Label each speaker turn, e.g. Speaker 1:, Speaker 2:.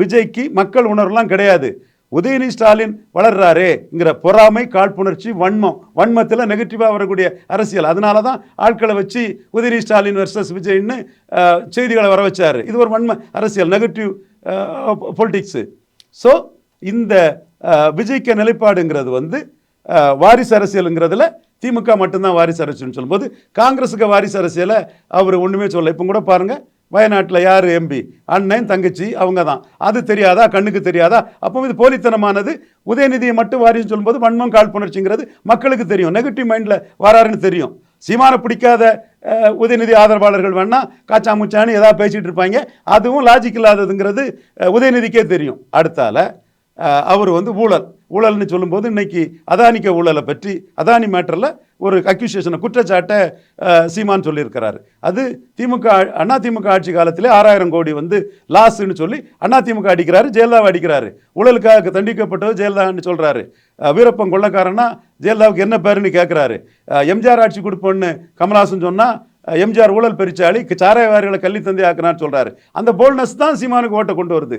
Speaker 1: விஜய்க்கு மக்கள் உணர்வுலாம் கிடையாது. உதயநிதி ஸ்டாலின் வளர்றாருங்கிற பொறாமை, காழ்ப்புணர்ச்சி, வன்மத்தில் நெகட்டிவாக வரக்கூடிய அரசியல். அதனால தான் ஆட்களை வச்சு உதயநிதி ஸ்டாலின் வெர்சஸ் விஜய்ன்னு செய்திகளை வர வச்சார். இது ஒரு வன்ம அரசியல், நெகட்டிவ் பொலிட்டிக்ஸு. ஸோ இந்த விஜய்க்கு நிலைப்பாடுங்கிறது வந்து வாரிசு அரசியலுங்கிறதுல திமுக மட்டும்தான் வாரிசு அரசியல்னு சொல்லும்போது, காங்கிரஸுக்கு வாரிசு அரசியலை அவர் ஒன்றுமே சொல்லலை. இப்போ கூட பாருங்கள், வயநாட்டில் யார் எம்பி, அண்ணன் தங்கச்சி அவங்க தான். அது தெரியாதா, கண்ணுக்கு தெரியாதா? அப்போ இது போலித்தனமானது. உதயநிதியை மட்டும் வாரின்னு சொல்லும்போது வன்மம், காழ்ப்புணர்ச்சிங்கிறது மக்களுக்கு தெரியும், நெகட்டிவ் மைண்டில் வராருன்னு தெரியும். சீமானை பிடிக்காத உதயநிதி ஆதரவாளர்கள் வேணா காச்சா முச்சான்னு ஏதாவது பேசிகிட்டு இருப்பாங்க. அதுவும் லாஜிக் இல்லாததுங்கிறது உதயநிதிக்கே தெரியும். அடுத்தால அவர் வந்து ஊழல்னு சொல்லும்போது இன்னைக்கு அதானிக்க ஊழலை பற்றி, அதானி மேட்டரில் ஒரு அக்யூசியேஷனை, குற்றச்சாட்டை சீமான் சொல்லியிருக்கிறாரு. அது அதிமுக ஆட்சி காலத்திலே 6000 கோடி வந்து லாஸ்ன்னு சொல்லி அதிமுக அடிக்கிறாரு, ஜெயலலிதாவை அடிக்கிறாரு. ஊழலுக்காக தண்டிக்கப்பட்டது ஜெயலலிதான்னு சொல்கிறாரு. வீரப்பன் கொள்ளக்காரன்னா ஜெயலலிதாவுக்கு என்ன பேருன்னு கேட்குறாரு. எம்ஜிஆர் ஆட்சி கொடுப்போன்னு கமல்ஹாசன் சொன்னால் எம்ஜிஆர் ஊழல் பெருச்சாளி, சாராயவாரிகளை கள்ளி தந்தை ஆக்கினான்னு சொல்கிறாரு. அந்த போல்னஸ் தான் சீமானுக்கு ஓட்டை கொண்டு வருது.